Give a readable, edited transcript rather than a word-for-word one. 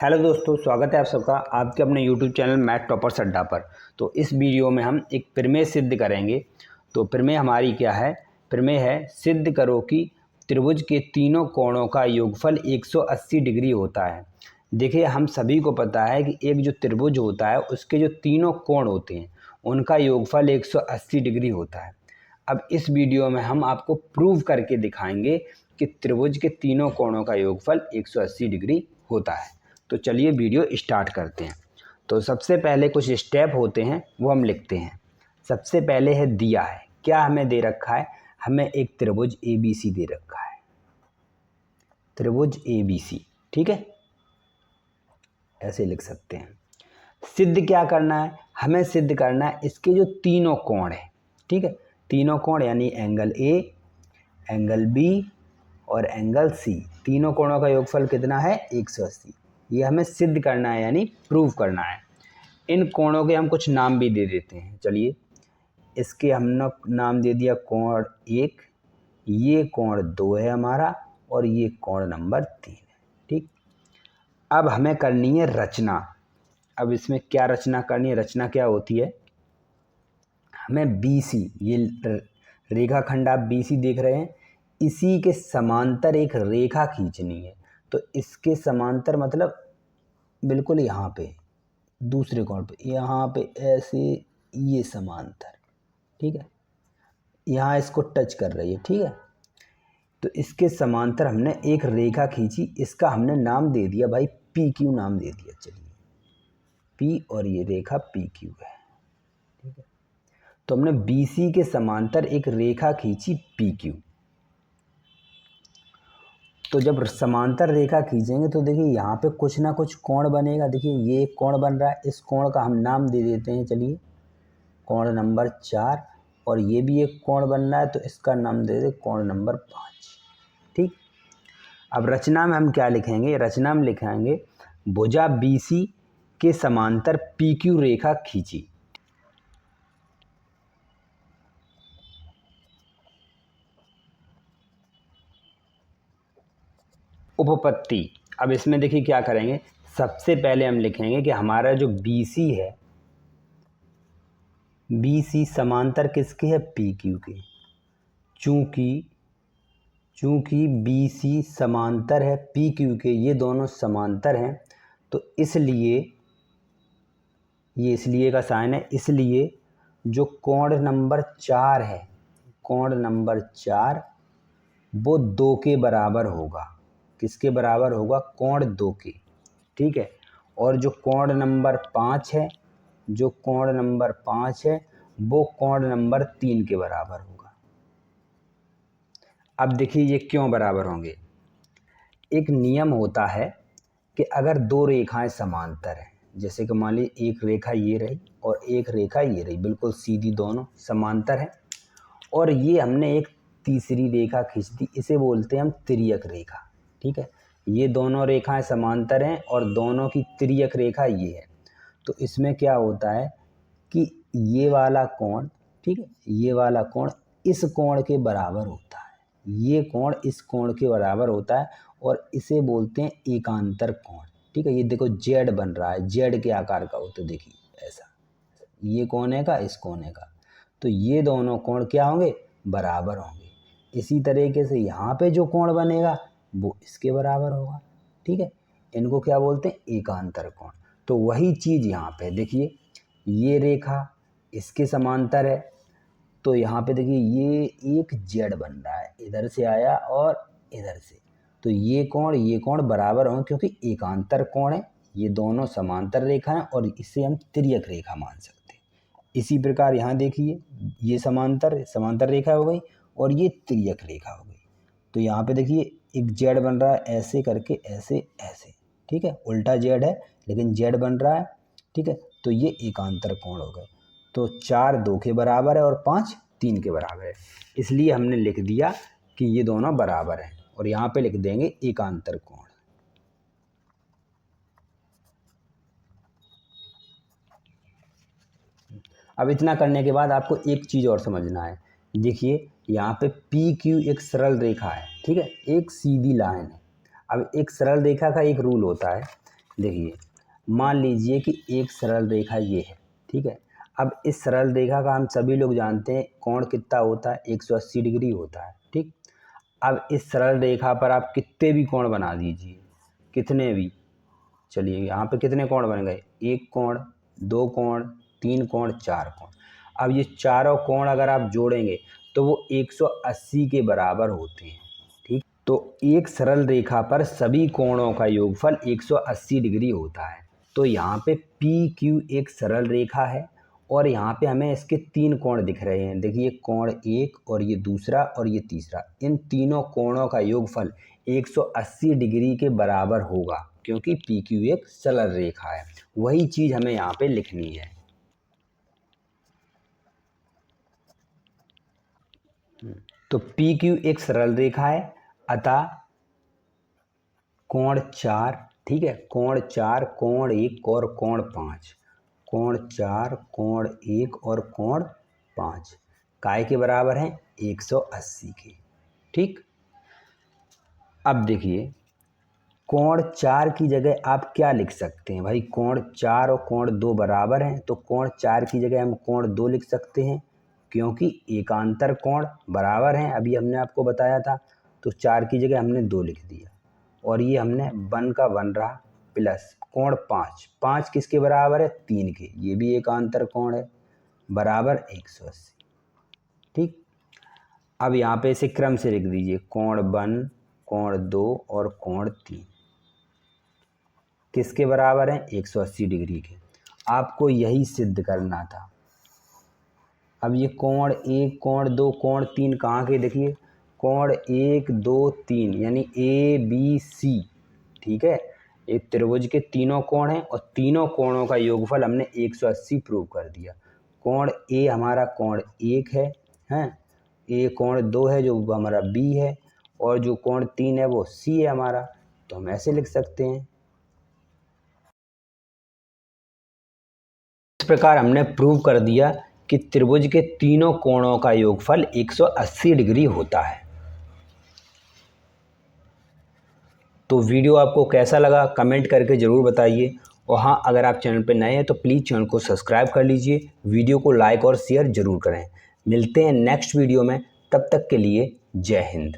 Hello दोस्तों, स्वागत है आप सबका आपके अपने YouTube चैनल मैथ टॉपर्स अड्डा पर। तो इस वीडियो में हम एक प्रमेय सिद्ध करेंगे। तो प्रमेय हमारी क्या है? प्रमेय है सिद्ध करो कि त्रिभुज के तीनों कोणों का योगफल 180 डिग्री होता है। देखिए, हम सभी को पता है कि एक जो त्रिभुज होता है उसके जो तीनों कोण होते हैं उनका योगफल 180 डिग्री होता है। अब इस वीडियो में हम आपको प्रूव करके दिखाएंगे कि त्रिभुज के तीनों कोणों का योगफल 180 डिग्री होता है। तो चलिए वीडियो स्टार्ट करते हैं। तो सबसे पहले कुछ स्टेप होते हैं वो हम लिखते हैं। सबसे पहले है दिया है, क्या हमें दे रखा है? हमें एक त्रिभुज ABC दे रखा है, त्रिभुज ABC। ठीक है, ऐसे लिख सकते हैं। सिद्ध क्या करना है? हमें सिद्ध करना है इसके जो तीनों कोण है। ठीक है, तीनों कोण यानी एंगल A, एंगल B और एंगल C, तीनों कोणों का योगफल कितना है? 180। ये हमें सिद्ध करना है यानी प्रूव करना है। इन कोणों के हम कुछ नाम भी दे देते हैं। चलिए, इसके हमने नाम दे दिया कोण 1, ये कोण 2 है हमारा और ये कोण नंबर 3 है। ठीक, अब हमें करनी है रचना। अब इसमें क्या रचना करनी है? रचना क्या होती है? हमें BC, ये रेखाखंड आप BC देख रहे हैं, इसी के समांतर एक रेखा खींचनी है। तो इसके समांतर मतलब बिल्कुल यहाँ पे दूसरे कोण पे, यहाँ पे ऐसे ये समांतर। ठीक है, यहाँ इसको टच कर रही है। ठीक है, तो इसके समांतर हमने एक रेखा खींची, इसका हमने नाम दे दिया भाई PQ नाम दे दिया। चलिए, P और ये रेखा PQ है। ठीक है, तो हमने BC के समांतर एक रेखा खींची PQ। तो जब समांतर रेखा खींचेंगे तो देखिए यहाँ पे कुछ ना कुछ कोण बनेगा। देखिए ये एक कोण बन रहा है, इस कोण का हम नाम दे देते हैं। चलिए, कोण नंबर 4। और ये भी एक कोण बन रहा है तो इसका नाम दे दे कोण नंबर 5। ठीक, अब रचना में हम क्या लिखेंगे? रचना में लिखेंगे भुजा BC के समांतर PQ रेखा खींची। उपपत्ति। अब इसमें देखिए क्या करेंगे, सबसे पहले हम लिखेंगे कि हमारा जो BC है, BC समांतर किसके है? PQ के। चूंकि BC समांतर है PQ के, ये दोनों समांतर हैं, तो इसलिए ये इसलिए का साइन है। इसलिए जो कोण नंबर 4 है, कोण नंबर 4 वो 2 के बराबर होगा। किसके बराबर होगा? कोण 2 के। ठीक है, और जो कोण नंबर 5 है, जो कोण नंबर 5 है वो कोण नंबर 3 के बराबर होगा। अब देखिए ये क्यों बराबर होंगे? एक नियम होता है कि अगर दो रेखाएं समांतर हैं, जैसे कि मान लीजिए एक रेखा ये रही और एक रेखा ये रही, बिल्कुल सीधी, दोनों समांतर हैं, और ये हमने एक तीसरी रेखा खींच दी, इसे बोलते हैं हम तिर्यक रेखा। ठीक है, ये दोनों रेखाएं समांतर हैं और दोनों की तिर्यक रेखा ये है। तो इसमें क्या होता है कि ये वाला कोण, ठीक है, ये वाला कोण इस कोण के बराबर होता है, ये कोण इस कोण के बराबर होता है और इसे बोलते हैं एकांतर कोण। ठीक है, ये देखो जेड बन रहा है, जेड के आकार का होता है। देखिए ऐसा, ये कोने का, इस कोने का, तो ये दोनों कोण क्या होंगे? बराबर होंगे। इसी तरीके से यहाँ पे जो कोण बनेगा वो इसके बराबर होगा। ठीक है, इनको क्या बोलते हैं? एकांतर कोण। तो वही चीज़ यहाँ पे देखिए, ये रेखा इसके समांतर है, तो यहाँ पे देखिए ये एक जेड बन रहा है, इधर से आया और इधर से, तो ये कोण बराबर होंगे क्योंकि एकांतर कोण है। ये दोनों समांतर रेखा हैं और इसे हम तिर्यक रेखा मान सकते हैं। इसी प्रकार यहाँ देखिए, ये समांतर रेखा हो गई और ये तिर्यक रेखा हो गई। तो यहाँ पे देखिए एक जेड बन रहा है, ऐसे करके, ऐसे ऐसे। ठीक है, उल्टा जेड है लेकिन जेड बन रहा है। ठीक है, तो ये एकांतर कोण हो गए। तो 4 2 के बराबर है और 5 3 के बराबर है, इसलिए हमने लिख दिया कि ये दोनों बराबर हैं और यहाँ पे लिख देंगे एकांतर कोण। अब इतना करने के बाद आपको एक चीज़ और समझना है। देखिए यहाँ पे PQ एक सरल रेखा है। ठीक है, एक सीधी लाइन है। अब एक सरल रेखा का एक रूल होता है देखिए मान लीजिए कि एक सरल रेखा ये है, ठीक है। अब इस सरल रेखा का हम सभी लोग जानते हैं कोण कितना होता है, 180 डिग्री होता है, ठीक। अब इस सरल रेखा पर आप कितने भी कोण बना दीजिए, कितने भी, चलिए यहाँ पे कितने कोण बन गए, एक कोण, दो कोण, तीन कोण, चार कोण। अब ये चारों कोण अगर आप जोड़ेंगे तो वो 180 के बराबर होते हैं, ठीक। तो एक सरल रेखा पर सभी कोणों का योगफल 180 डिग्री होता है। तो यहाँ पे पी क्यू एक सरल रेखा है और यहाँ पे हमें इसके तीन कोण दिख रहे हैं। देखिए कोण एक और ये दूसरा और ये तीसरा, इन तीनों कोणों का योगफल 180 डिग्री के बराबर होगा क्योंकि पी क्यू एक सरल रेखा है। वही चीज़ हमें यहाँ पे लिखनी है। तो पी क्यू एक सरल रेखा है, अतः कोण 4, ठीक है, कोण 4, कोण 1 और कोण 5, कोण 4, कोण 1 और कोण 5 काय के बराबर हैं, 180 के, ठीक। अब देखिए कोण 4 की जगह आप क्या लिख सकते हैं भाई, कोण 4 और कोण 2 बराबर हैं, तो कोण 4 की जगह हम कोण 2 लिख सकते हैं क्योंकि एकांतर कोण बराबर हैं, अभी हमने आपको बताया था। तो 4 की जगह हमने 2 लिख दिया और ये हमने 1 का 1 रहा, प्लस कोण 5, 5 किसके बराबर है, 3 के, ये भी एकांतर कोण है, बराबर 180, ठीक। अब यहाँ पे इसे क्रम से लिख दीजिए, कोण 1, कोण 2 और कोण 3 किसके बराबर हैं, 180 डिग्री के। आपको यही सिद्ध करना था। अब ये कोण 1, कोण 2, कोण 3 कहाँ के, देखिए कोण 1, 2, 3 यानी ए बी सी, ठीक है। एक त्रिभुज के तीनों कोण हैं और तीनों कोणों का योगफल हमने 180 प्रूव कर दिया। कोण ए हमारा कोण 1 है, हैं, ए कोण 2 है जो हमारा बी है और जो कोण 3 है वो सी है हमारा। तो हम ऐसे लिख सकते हैं। इस प्रकार हमने प्रूव कर दिया कि त्रिभुज के तीनों कोणों का योगफल 180 डिग्री होता है। तो वीडियो आपको कैसा लगा कमेंट करके ज़रूर बताइए और हाँ, अगर आप चैनल पर नए हैं तो प्लीज़ चैनल को सब्सक्राइब कर लीजिए, वीडियो को लाइक और शेयर ज़रूर करें। मिलते हैं नेक्स्ट वीडियो में, तब तक के लिए जय हिंद।